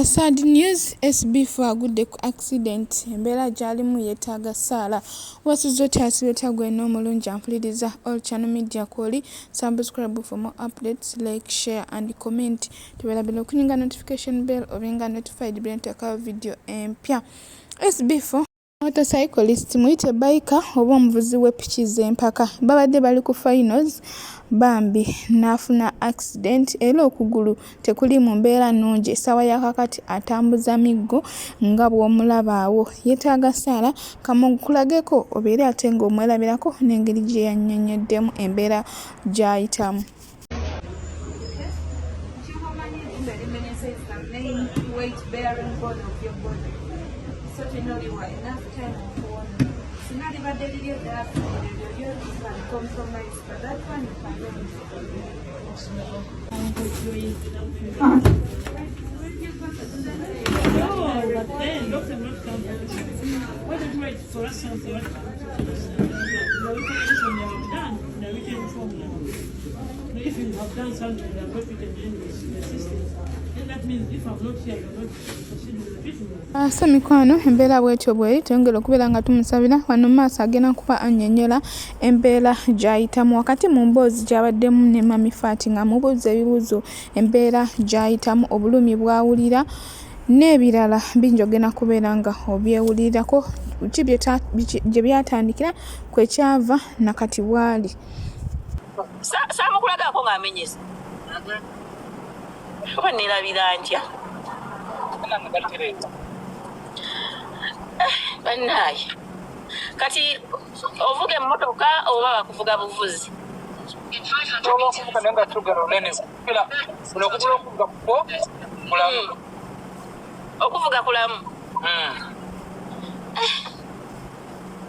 Sad news, Sb4 agudde ku accident. Embeera gy'alimu yeetaaga ssaala. Wasuze otya asibye gwe n'omulungi ampuliriza all channel media kwoli. Subscribe for more updates, like, share and comment. Tubalabira okunyinga notification bell obenga notified bwentaka video empya. Sb4 motorcyclist muyite biker oba omuvuzi w'epiki z'empaka babadde bali ku finals bambi n'afuna accident era okugulu tekuli mu mbeera nnungi essaawa yakakati atambuza miggo nga bw'omulaba awo yeetaaga ssaala kamukulageko obeere ate ng'omwerabirako n'engeri gye yannyonnyoddemu embeera gy'ayitamu. Certainly you are enough time for so not even dedicated that you can compromise but that one you can no, but then doctor not come why don't you wait for us something what if you have done something you are confident in the system. That means if I'm not here, you're not proceeding with the business. Semikwano embeera bwetyo bweri tuyongera okubeera nga tumusabira wano maaso agenda kuba annyonnyola embeera gy'ayitamu wakati mu mboozi gy'abaddemu ne Mami Faati nga mubuuza ebibuuzo embeera gy'ayitamu obulumi bw'awulira n'ebirala bingi ogenda kubeera nga obyewulirirako gye byatandikira kwekyava nakati bwali. Saamukulagako ng'amenyesa oba neerabira ntya bannaaye kati ovuga emmotoka oba bakuvuga buvuzi okuvuga kulamu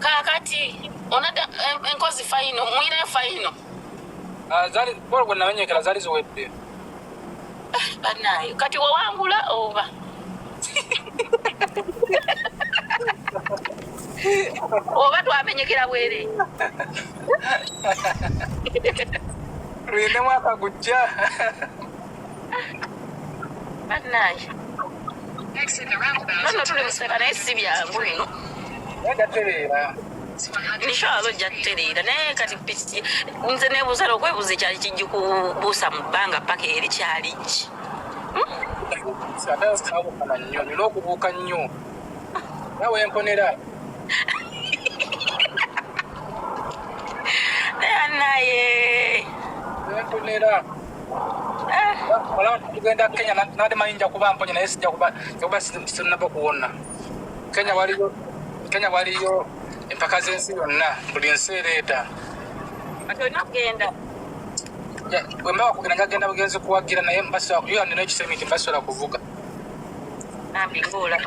kaakati onada enkozi fayino mwine fayino gwe namenyekera zaali ziwedde bannaaye kati wawangula oba oba twamenyekera bwere lwine mwaka gujja bannaaye nonno tuli museka naye si byangu bino gatereera nishaalo jattereera naye kati piki nze neebuuza n'okwebuuza ekyali kijja kubuusa mu bbanga paka eri kyali ki saabukana nnyo nina okubuuka nnyo nawe emponera naye emponera tugenda Kenya nade mayinja kuba mponye naye sijja kuba sinaba kuwona Kenya waliyo empaka z'ensi yonna buli nsi ereeta ati olina kugenda bwe mba wakugenda njagenda bugenzi kuwagira naye yo nina ekisemi nti mbasobola kuvuga ambi ngoola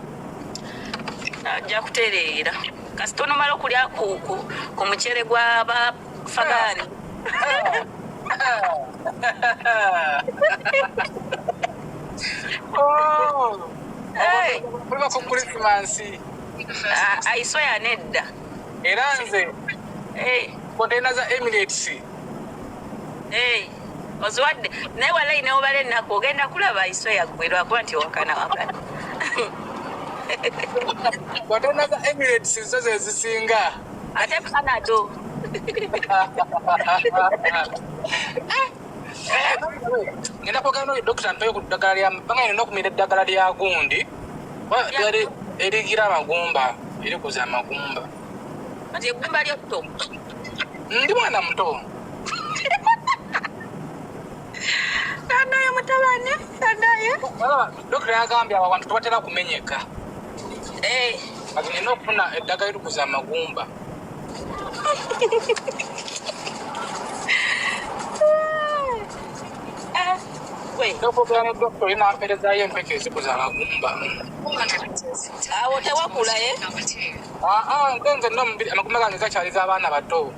ajja kutereera kasita onomala okulya ku mucere gw'abafagaani kuliba ku krisimansi aisoya nedda era nze kontena za Emirates oziwadde naye walayi neobala ennaku ogenda kulaba aisoya gwe lwakuba nti wakana kontena za Emirates zo ze zisinga ate Canado ngenda kwogera n'oyo dokita mpeyo ku ddagala lya banga nina okumira eddagala lya gundi erigira amagumba erikuza amagumba kati eggumba lyotto ndi mwana muto tandaye mutabane tandaye dokita yagambye abo abantu tebatera kumenyeka kati nina okufuna eddagala erikuza amagumba okugera ne dokita olina amperezayo empeka ezikuza amagumba awo tewakulaye nze nno amagumba gange gakyaliza abaana bato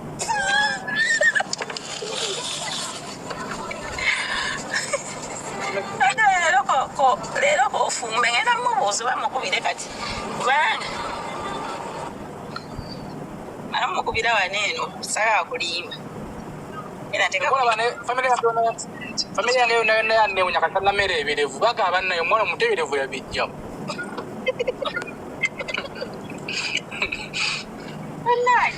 leero kofumbe ngenda mubuuzi bamukubire kati kubanga aramukubira wano eno sala akulimba Family yange yonna yannewunya kasala mmere ebirevu bagamba naye omwana omuteberevu yabijjamu. Wallahi.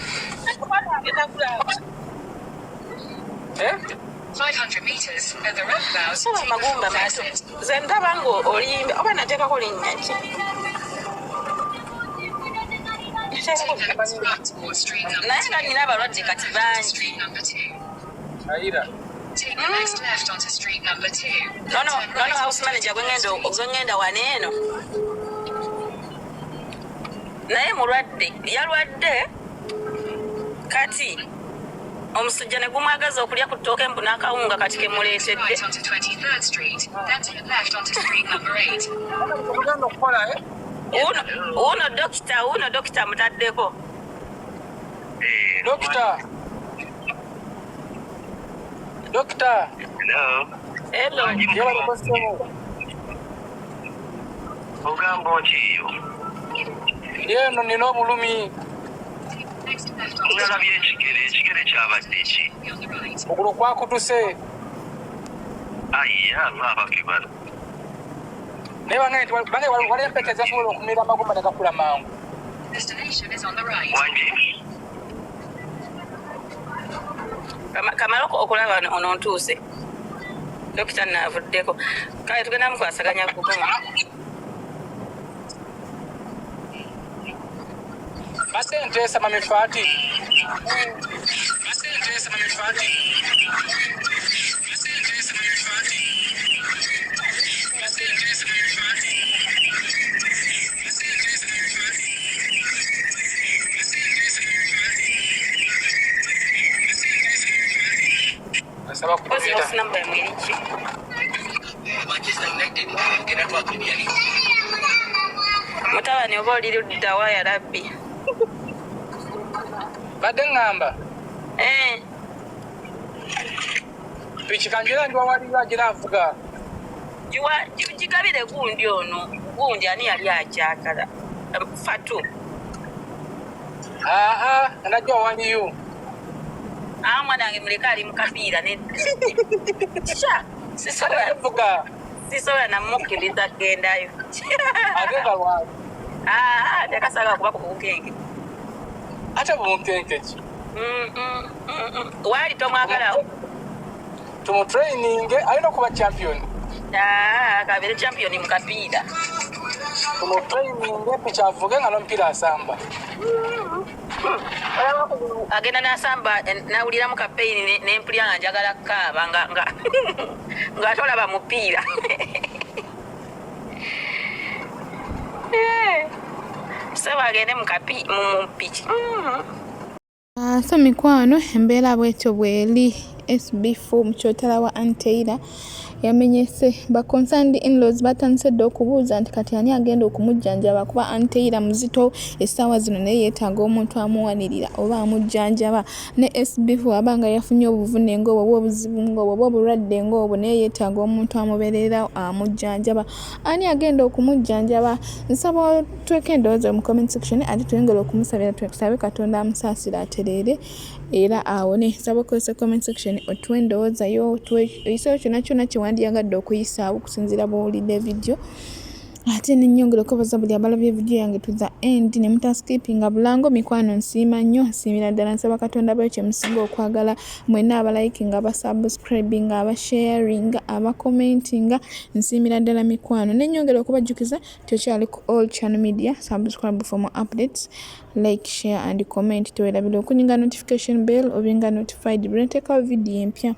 500 meters at the roundabout. Sala magumba maso. Zendaba ngo olimbe oba nateekako linnya ki? Naye nga nina abalwadde kati bangi. Ayira. Take the next left onto street number 2. No, house manager gwengenda waneeno. Naye mulwadde yalwadde kati omusujja ne gumwagaza okulya ku ttooke mbu n'akawunga kati kemuleetedde. Right onto 23rd Street, then turn left onto street number 8. Uno dokita mutaddeko. Dokita. Hello. Ogamba okiyo. Yeno nina obulumi. Nalabye ekigere kyabadde ki? Okugulu kwa Akutuse. Ayya, abakibala. Naye bange wali empeke zasobola okumira amagumba ne gakula mangu. Destination is on the right. Wangi. Kamala okulaba ono ntuuse. Dokita naavuddeko. Kale tugenda mukwasaganya kukoma. Basentesa mamifati. Nasaba kupita. What's number mwilichi? Mutabani oba olirudda wa ya rabbi. Badde ngamba. Piki kanjira ndi wawalira agira avuga. Gigabire gundi ono. Gundi ani yali akyakala. Fatu. Najja waliyo. Mwana wange muleka ali mu kapiira ne. Sisobola namukkiriza gendayo. Agenda lwaki? Tekasaga kuba ku bukenke. Ate bukenke ki? Wali tomwagalawo? Tumutraining alina okuba champion. Kabere champion mu kapiira. Tumutraining piki avuge nga n'omupiira asamba. Agenda n'asamba nawulira mu kapeyini n'empulira nga njagala kukaaba nga tolaba mupiira. So agende mu piki. So mikwano embeera bwetyo bweri Sb4 mu kyotera wa Anteira yamenyese ba concerned in-laws batandise dde okubuuza nti kati ani agenda okumujjanjaba kuba Anteira muzito essaawa zino naye yeetaaga omuntu amuwanirira oba amujjanjaba ne Sb4 abanga yafunye obuvune ng'obwo oba obuzibu ng'obwo oba obulwadde ng'obwo naye yeetaaga omuntu amubeerera amujjanjaba ani agenda okumujjanjaba. Nsaba tweke endowooza mu comment section ate tuyongera okumusabira tusabe Katonda amusaasira atereere era awone. Nsaba okozesa comment section otuwe endowooza yo tuyiseeyo kyonna kyonna kyewandiyagadde okuyisaawo okusinziira bw'owulidde video ate n'ennyongera okubaza buli abalabye video yange to the end ne mutaskipinga bulango. Mikwano nsiima nnyo, nsiimira ddala. Nsaba Katonda abayo kye musinga okwagala mwenna abalikinga, abasubscribinga, abasharinga, abakomentinga. Nsiimira ddala mikwano. N'ennyongera okubajjukiza tokyali ku all channel media. Subscribe for more updates. Like, share and comment. Tuwerabire okunyinga notification bell obinga notified bwe nteekawo video empya.